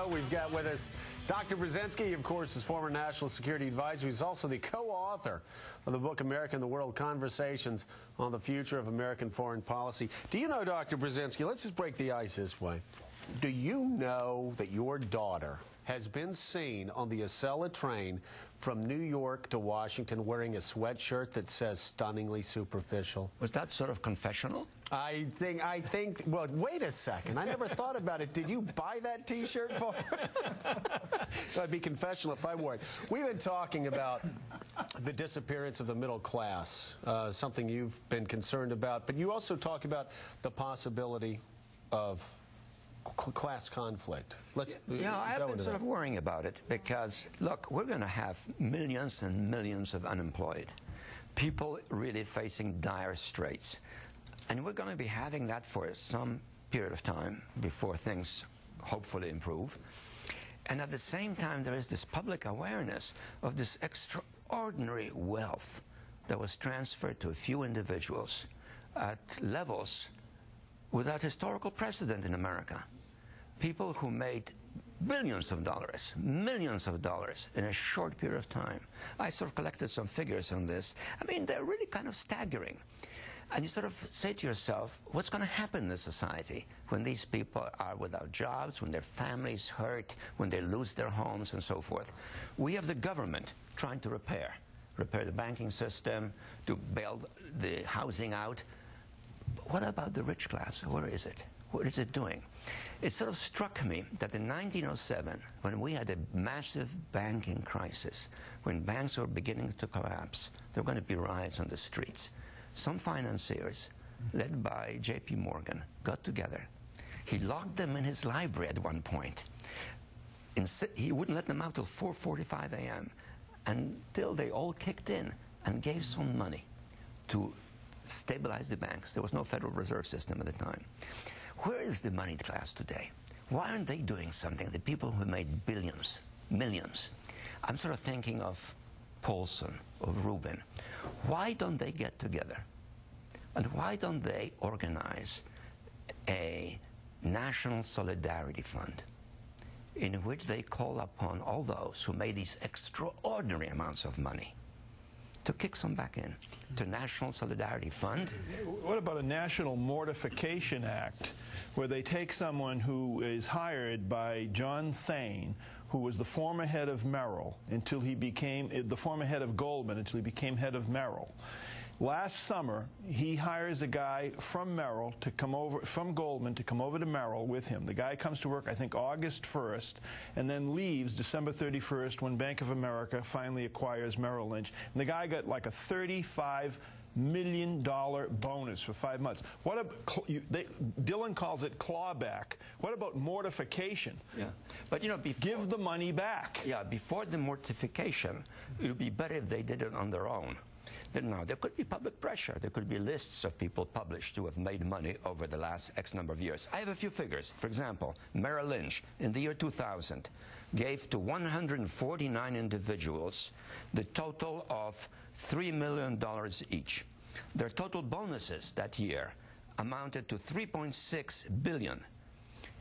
We've got with us Dr. Brzezinski, of course, is former national security advisor. He's also the co-author of the book America and the World, Conversations on the Future of American Foreign Policy. Do you know, Dr. Brzezinski, let's just break the ice this way. Do you know that your daughter has been seen on the Acela train from New York to Washington wearing a sweatshirt that says stunningly superficial? Was that sort of confessional? I think, well, wait a second. I never thought about it. Did you buy that T-shirt for her? That'd be confessional if I wore it. We've been talking about the disappearance of the middle class, something you've been concerned about, but you also talk about the possibility of class conflict. I've been sort of worrying about it because, look, we're going to have millions and millions of unemployed, people really facing dire straits. And we're going to be having that for some period of time before things hopefully improve. And at the same time, there is this public awareness of this extraordinary wealth that was transferred to a few individuals at levels without historical precedent in America. People who made billions of dollars, millions of dollars in a short period of time. I sort of collected some figures on this. I mean, they're really kind of staggering. And you sort of say to yourself, what's going to happen in this society when these people are without jobs, when their families hurt, when they lose their homes and so forth? We have the government trying to repair the banking system, to bail the housing out. What about the rich class? Where is it? What is it doing? It sort of struck me that in 1907, when we had a massive banking crisis, when banks were beginning to collapse, there were going to be riots on the streets. Some financiers, led by J.P. Morgan, got together. He locked them in his library at one point. He wouldn't let them out till 4:45 a.m. until they all kicked in and gave some money to stabilize the banks. There was no Federal Reserve System at the time. Where is the moneyed class today? Why aren't they doing something? The people who made billions, millions. I'm sort of thinking of Paulson, of Rubin. Why don't they get together? And why don't they organize a national solidarity fund in which they call upon all those who made these extraordinary amounts of money to kick some back in to National Solidarity Fund? What about a National Mortification Act, where they take someone who is hired by John Thain, who was the former head of Merrill, until he became the former head of Goldman, until he became head of Merrill. Last summer, he hires a guy from Merrill to come over, from Goldman, to come over to Merrill with him. The guy comes to work, I think, August 1st, and then leaves December 31st when Bank of America finally acquires Merrill Lynch. And the guy got like a $35 million bonus for 5 months. Dylan calls it clawback. What about mortification? Yeah, but you know, give the money back. Yeah, before the mortification, it would be better if they did it on their own. Now, there could be public pressure. There could be lists of people published who have made money over the last X number of years. I have a few figures. For example, Merrill Lynch, in the year 2000, gave to 149 individuals the total of $3 million each. Their total bonuses that year amounted to $3.6 billion.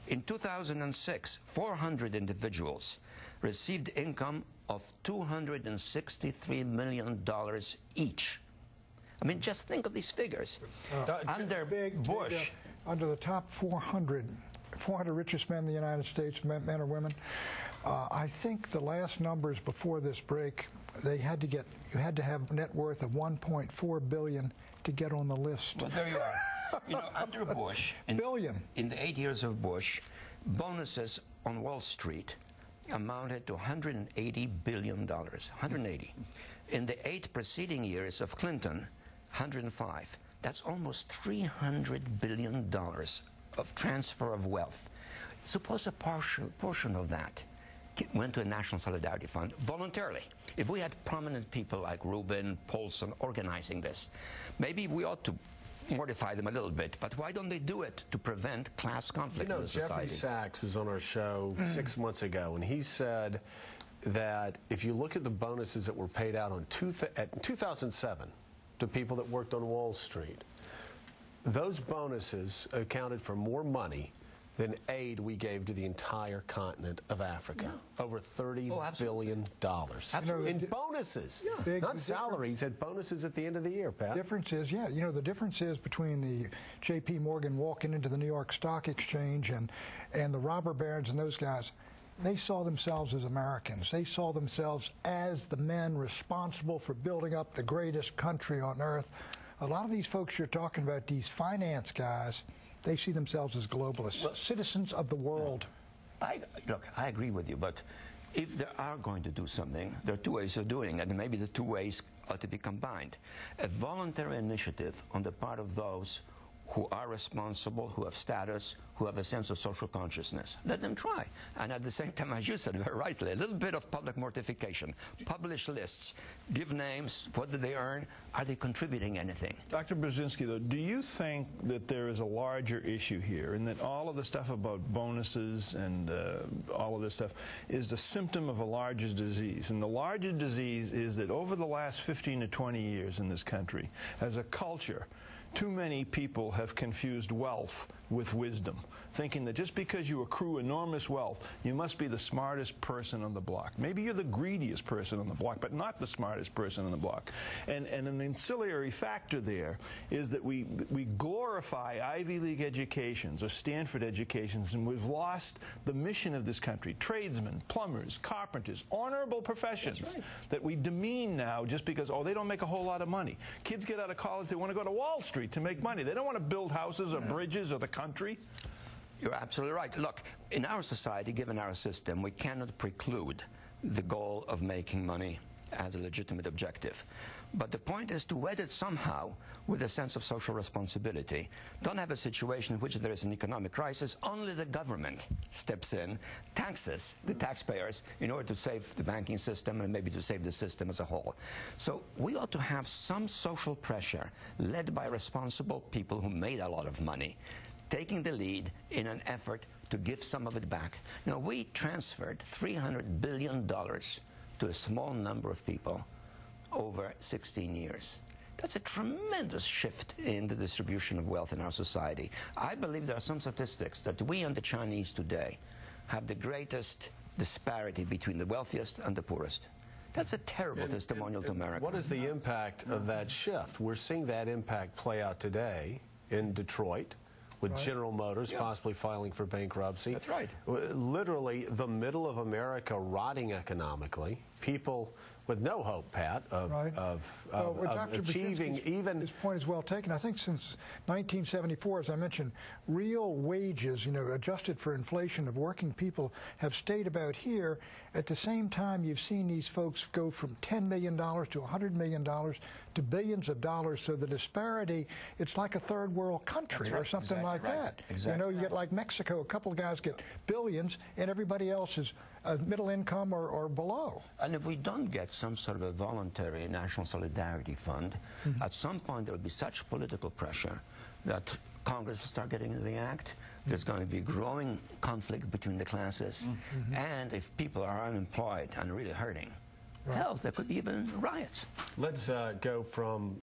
In 2006, 400 individuals received income of $263 million each. I mean, just think of these figures. Under Bush, under the top 400 richest men in the United States, men or women, I think the last numbers before this break, you had to have net worth of $1.4 billion to get on the list. Well, there you are. You know, under Bush, in the 8 years of Bush, bonuses on Wall Street amounted to $180 billion, 180. In the 8 preceding years of Clinton, 105. That's almost $300 billion of transfer of wealth. Suppose a portion of that went to a National Solidarity Fund voluntarily. If we had prominent people like Rubin, Paulson organizing this, maybe we ought to mortify them a little bit, but why don't they do it to prevent class conflict in the society? Jeffrey Sachs was on our show 6 months ago, and he said that if you look at the bonuses that were paid out in 2007 to people that worked on Wall Street, those bonuses accounted for more money than aid we gave to the entire continent of Africa. Yeah. Over $30 billion. Absolutely. In bonuses. Yeah. Not salaries, had bonuses at the end of the year, Pat. Difference is, yeah, you know, the difference is between the J.P. Morgan walking into the New York Stock Exchange and the robber barons and those guys. They saw themselves as Americans. They saw themselves as the men responsible for building up the greatest country on earth. A lot of these folks you're talking about, these finance guys, they see themselves as globalists, well, citizens of the world. Look, I agree with you, but if they are going to do something, there are two ways of doing it, and maybe the two ways ought to be combined. A voluntary initiative on the part of those who are responsible, who have status, who have a sense of social consciousness. Let them try. And at the same time, as you said very rightly, a little bit of public mortification. Publish lists. Give names. What did they earn? Are they contributing anything? Dr. Brzezinski, though, do you think that there is a larger issue here and that all of the stuff about bonuses and all of this stuff is a symptom of a larger disease? And the larger disease is that over the last 15 to 20 years in this country, as a culture, too many people have confused wealth with wisdom, thinking that just because you accrue enormous wealth, you must be the smartest person on the block. Maybe you're the greediest person on the block, but not the smartest person on the block. And an ancillary factor there is that we glorify Ivy League educations or Stanford educations, and we've lost the mission of this country. Tradesmen, plumbers, carpenters, honorable professions that we demean now just because, oh, they don't make a whole lot of money. Kids get out of college, they want to go to Wall Street to make money. They don't want to build houses or bridges or the country. You're absolutely right. Look, in our society, given our system, we cannot preclude the goal of making money as a legitimate objective. But the point is to wed it somehow with a sense of social responsibility. Don't have a situation in which there is an economic crisis, only the government steps in, taxes the taxpayers in order to save the banking system and maybe to save the system as a whole. So we ought to have some social pressure led by responsible people who made a lot of money, taking the lead in an effort to give some of it back. Now, we transferred $300 billion to a small number of people over 16 years. That's a tremendous shift in the distribution of wealth in our society. I believe there are some statistics that we and the Chinese today have the greatest disparity between the wealthiest and the poorest. That's a terrible testimonial to America. What is the impact of that shift? We're seeing that impact play out today in Detroit, with General Motors possibly filing for bankruptcy. That's right. Literally the middle of America rotting economically. People with no hope, Pat, of achieving even... His point is well taken. I think since 1974, as I mentioned, real wages, you know, adjusted for inflation of working people have stayed about here. At the same time, you've seen these folks go from $10 million to $100 million to billions of dollars. So the disparity, it's like a third world country or something like that. Exactly. You know, you get like Mexico, a couple of guys get billions, and everybody else is middle income or below. And if we don't get some sort of a voluntary national solidarity fund, at some point there will be such political pressure that Congress will start getting into the act. There's going to be growing conflict between the classes. And if people are unemployed and really hurting, hell, there could be even riots. Let's go from